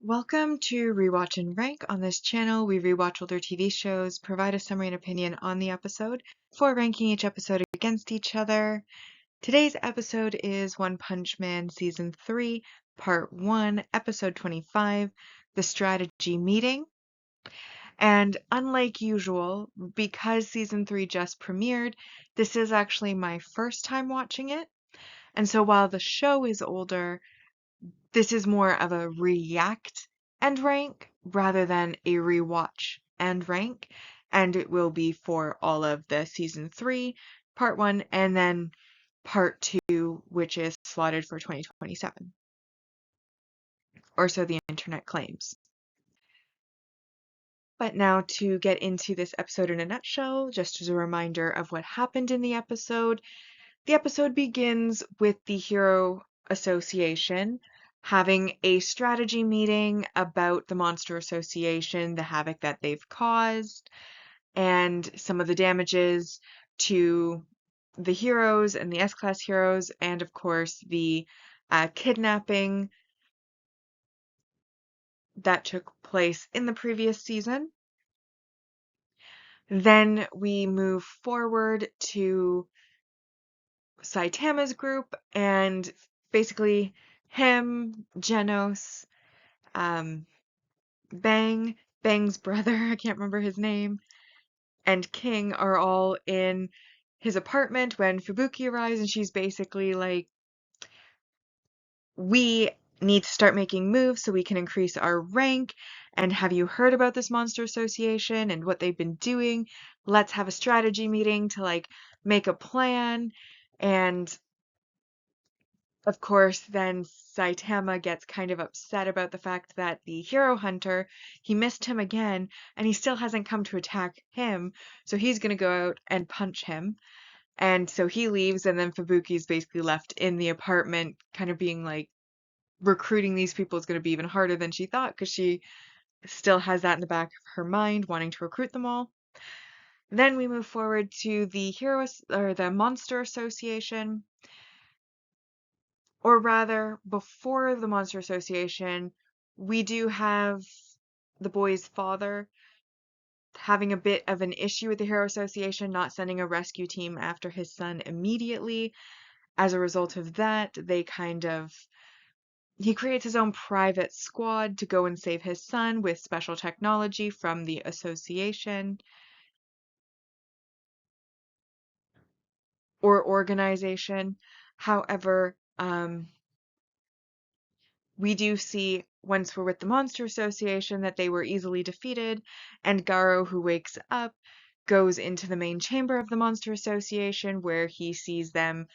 Welcome to Rewatch and Rank. On this channel, we rewatch older TV shows, provide a summary and opinion on the episode before ranking each episode against each other. Today's episode is One Punch Man Season 3, Part 1, Episode 25, The Strategy Meeting. And unlike usual, because Season 3 just premiered, this is actually my first time watching it. And so while the show is older, this is more of a react and rank rather than a rewatch and rank, and it will be for all of the season 3, part 1, and then part 2, which is slotted for 2027. Or so the internet claims. But now to get into this episode in a nutshell, just as a reminder of what happened in the episode begins with the Hero Association having a strategy meeting about the Monster Association, the havoc that they've caused, and some of the damages to the heroes and the S-Class heroes, and of course the kidnapping that took place in the previous season. Then we move forward to Saitama's group, and basically him, Genos, Bang's brother, I can't remember his name, and King are all in his apartment when Fubuki arrives, and she's basically like, we need to start making moves so we can increase our rank, and have you heard about this Monster Association and what they've been doing? Let's have a strategy meeting to like make a plan. And of course, then Saitama gets kind of upset about the fact that the hero hunter, he missed him again, and he still hasn't come to attack him, so he's gonna go out and punch him. And so he leaves, and then Fubuki's basically left in the apartment, kind of being like, recruiting these people is gonna be even harder than she thought, because she still has that in the back of her mind, wanting to recruit them all. Then we move forward to the the Monster Association. Or rather, before the Monster Association, we do have the boy's father having a bit of an issue with the Hero Association not sending a rescue team after his son immediately. As a result of that, he creates his own private squad to go and save his son with special technology from the association or organization. However, we do see, once we're with the Monster Association, that they were easily defeated, and Garo, who wakes up, goes into the main chamber of the Monster Association, where he sees them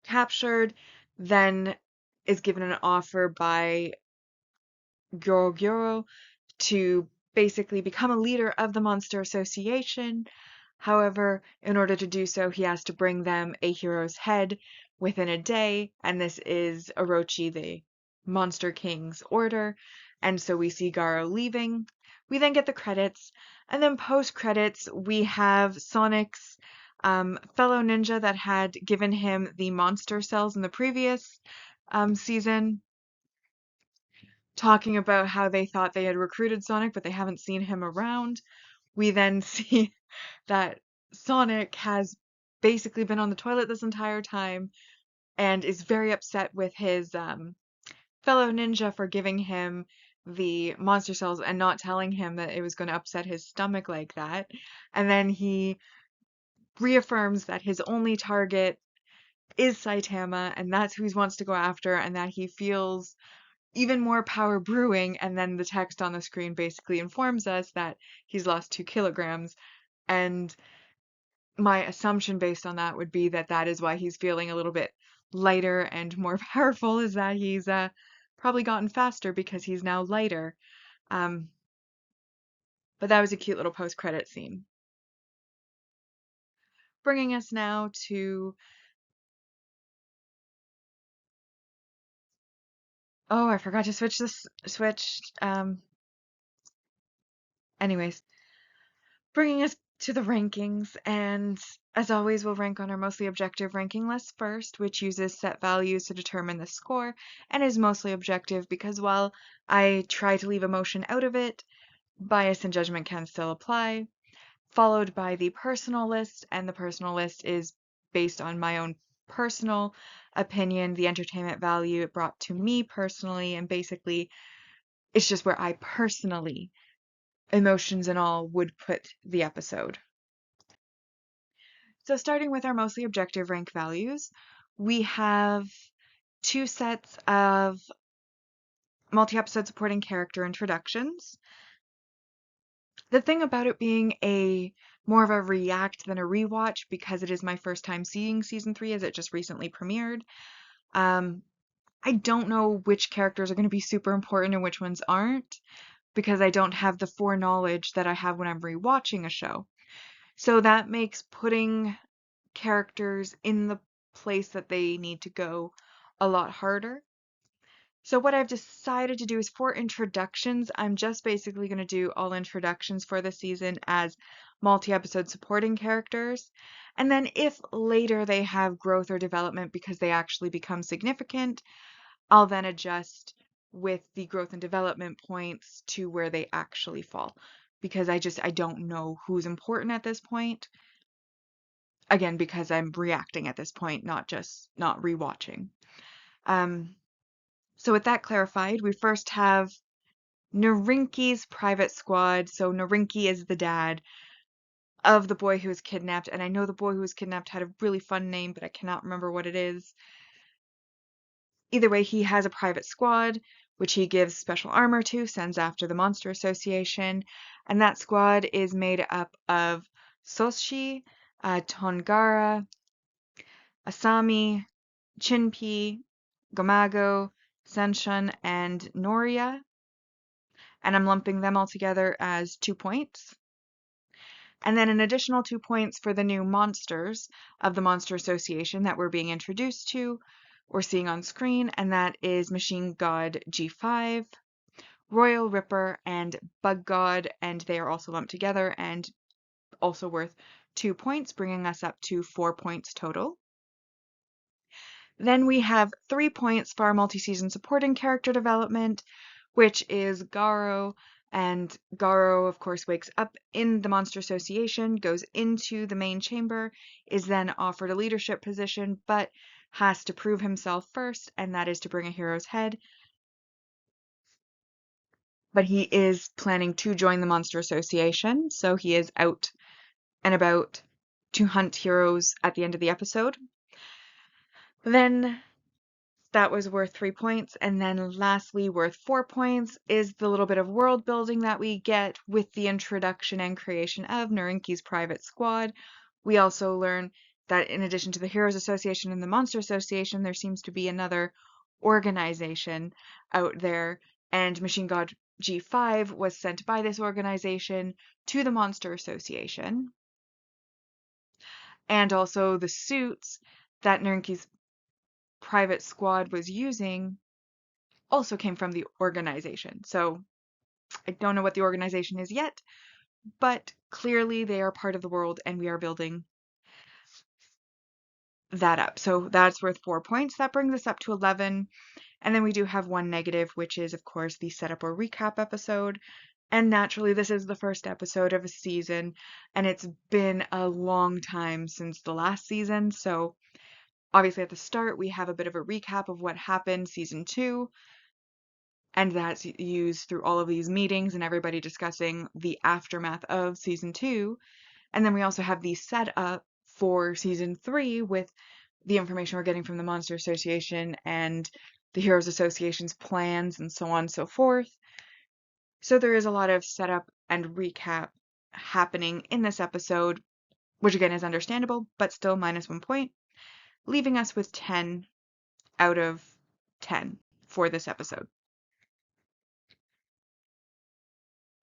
captured, then is given an offer by Gyoro to basically become a leader of the Monster Association. However, in order to do so, he has to bring them a hero's head within a day, and this is Orochi, the Monster King's order, and so we see Garo leaving. We then get the credits, and then post-credits, we have Sonic's fellow ninja that had given him the monster cells in the previous season, talking about how they thought they had recruited Sonic, but they haven't seen him around. We then see that Sonic has basically been on the toilet this entire time and is very upset with his fellow ninja for giving him the monster cells and not telling him that it was going to upset his stomach like that. And then he reaffirms that his only target is Saitama, and that's who he wants to go after, and that he feels even more power brewing. And then the text on the screen basically informs us that he's lost 2 kilograms. And my assumption based on that would be that that is why he's feeling a little bit lighter and more powerful, is that he's probably gotten faster because he's now lighter. But that was a cute little post-credit scene. Bringing us now to... Oh, I forgot to switch. Anyways, bringing us to the rankings, and As always, we'll rank on our mostly objective ranking list first, which uses set values to determine the score and is mostly objective because while I try to leave emotion out of it, bias and judgment can still apply. Followed by the personal list, and the personal list is based on my own personal opinion, the entertainment value it brought to me personally, and basically it's just where I personally, emotions and all, would put the episode. So starting with our mostly objective rank values, we have two sets of multi-episode supporting character introductions. The thing about it being a more of a react than a rewatch, because it is my first time seeing season 3 as it just recently premiered, um, I don't know which characters are going to be super important and which ones aren't, because I don't have the foreknowledge that I have when I'm rewatching a show. So that makes putting characters in the place that they need to go a lot harder. So what I've decided to do is for introductions, I'm just basically going to do all introductions for the season as multi-episode supporting characters. And then if later they have growth or development because they actually become significant, I'll then adjust with the growth and development points to where they actually fall. Because I don't know who's important at this point. Again, because I'm reacting at this point, not rewatching. Um, So with that clarified, we first have Narinki's private squad. So Narinki is the dad of the boy who was kidnapped, and I know the boy who was kidnapped had a really fun name, but I cannot remember what it is. Either way, he has a private squad, which he gives special armor to, sends after the Monster Association, and that squad is made up of Soshi, Tongara, Asami, Chinpi, Gomago, Senshun, and Noria. And I'm lumping them all together as 2 points. And then an additional 2 points for the new monsters of the Monster Association that we're being introduced to or seeing on screen, and that is Machine God G5, Royal Ripper, and Bug God, and they are also lumped together and also worth 2 points, bringing us up to 4 points total. Then we have 3 points for our multi-season supporting character development, which is Garo. And Garo, of course, wakes up in the Monster Association, goes into the main chamber, is then offered a leadership position, but has to prove himself first, and that is to bring a hero's head. But he is planning to join the Monster Association, so he is out and about to hunt heroes at the end of the episode. Then that was worth 3 points. And then lastly, worth 4 points is the little bit of world building that we get with the introduction and creation of Narinki's private squad. We also learn that in addition to the Heroes Association and the Monster Association, there seems to be another organization out there, and Machine God G5 was sent by this organization to the Monster Association. And also the suits that Narinki's private squad was using also came from the organization. So I don't know what the organization is yet, but clearly they are part of the world and we are building that up. So that's worth 4 points. That brings us up to 11. And then we do have one negative, which is, of course, the setup or recap episode. And naturally, this is the first episode of a season, and it's been a long time since the last season. So obviously at the start, we have a bit of a recap of what happened season 2. And that's used through all of these meetings and everybody discussing the aftermath of season 2. And then we also have the setup for season 3 with the information we're getting from the Monster Association and the Heroes Association's plans and so on and so forth. So there is a lot of setup and recap happening in this episode, which again is understandable, but still minus 1 point, leaving us with 10 out of 10 for this episode.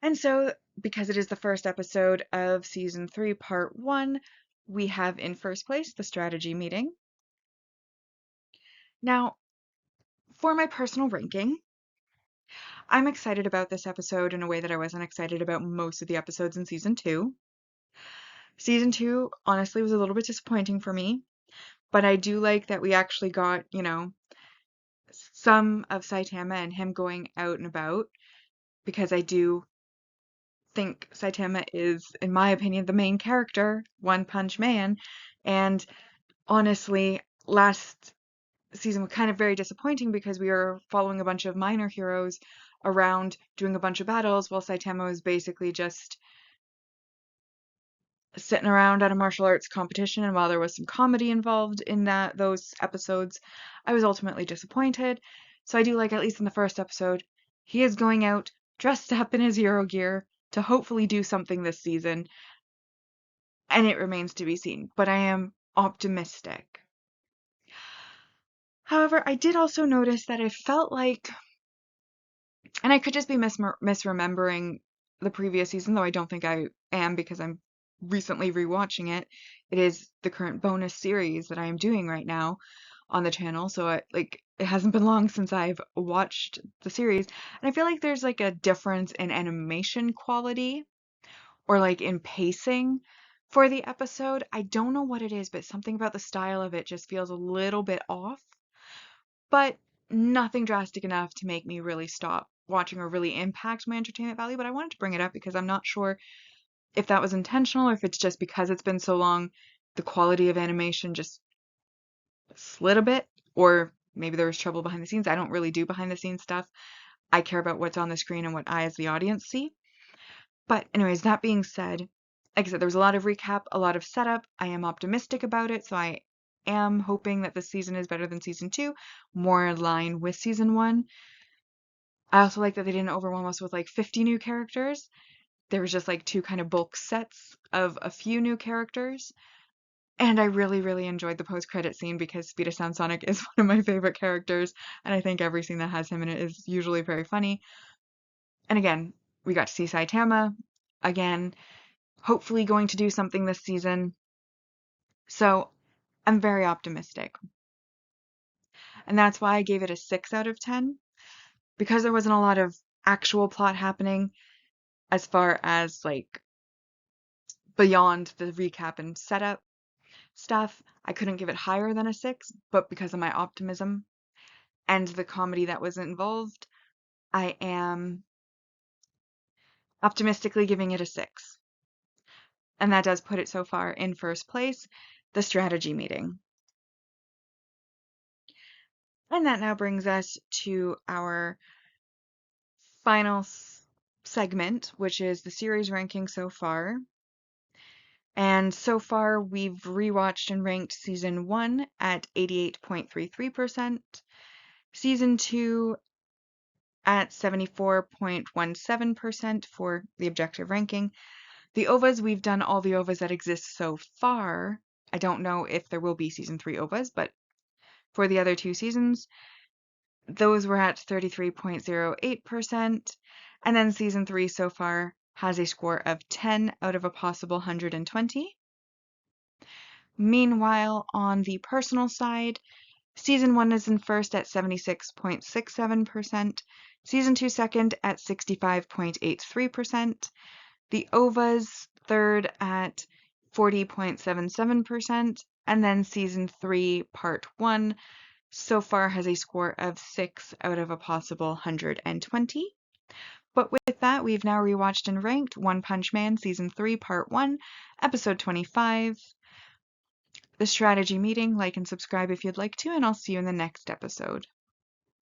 And so, because it is the first episode of season 3, part 1, we have in first place the strategy meeting. Now, for my personal ranking, I'm excited about this episode in a way that I wasn't excited about most of the episodes in season 2. Season 2 honestly was a little bit disappointing for me, but I do like that we actually got, some of Saitama and him going out and about, because I do think Saitama is, in my opinion, the main character, One Punch Man. And honestly, last season was kind of very disappointing because we were following a bunch of minor heroes around doing a bunch of battles while Saitama was basically just sitting around at a martial arts competition. And while there was some comedy involved in those episodes, I was ultimately disappointed. So I do like, at least in the first episode, he is going out dressed up in his hero gear to hopefully do something this season, and it remains to be seen, but I am optimistic. However, I did also notice that it felt like, and I could just be misremembering the previous season, though I don't think I am because I'm recently rewatching it. It is the current bonus series that I am doing right now on the channel, so it hasn't been long since I've watched the series, and I feel like there's like a difference in animation quality or like in pacing for the episode. I don't know what it is, but something about the style of it just feels a little bit off, but nothing drastic enough to make me really stop watching or really impact my entertainment value. But I wanted to bring it up because I'm not sure if that was intentional or if it's just because it's been so long, the quality of animation just slid a bit, or maybe there was trouble behind the scenes. I don't really do behind the scenes stuff. I care about what's on the screen and what I, as the audience, see. But anyways, that being said, like I said, there was a lot of recap, a lot of setup. I am optimistic about it, so I am hoping that this season is better than season 2, more in line with season 1. I also like that they didn't overwhelm us with like 50 new characters. There was just like 2 kind of bulk sets of a few new characters. And I really, really enjoyed the post-credit scene because Speed of Sound Sonic is one of my favorite characters, and I think every scene that has him in it is usually very funny. And again, we got to see Saitama again, hopefully going to do something this season. So I'm very optimistic. And that's why I gave it a 6 out of 10, because there wasn't a lot of actual plot happening as far as like beyond the recap and setup stuff. I couldn't give it higher than a 6, but because of my optimism and the comedy that was involved, I am optimistically giving it a 6. And that does put it so far in first place, the strategy meeting. And that now brings us to our final segment, which is the series ranking so far. And so far, we've rewatched and ranked season 1 at 88.33%, season 2 at 74.17% for the objective ranking. The OVAs, we've done all the OVAs that exist so far. I don't know if there will be season 3 OVAs, but for the other 2 seasons, those were at 33.08%. And then season 3 so far has a score of 10 out of a possible 120. Meanwhile, on the personal side, season 1 is in first at 76.67%, season 2 second at 65.83%, the OVAs third at 40.77%, and then season 3 part 1 so far has a score of 6 out of a possible 120. But with that, we've now rewatched and ranked One Punch Man Season 3 Part 1, Episode 25, the strategy meeting. Like and subscribe if you'd like to, and I'll see you in the next episode.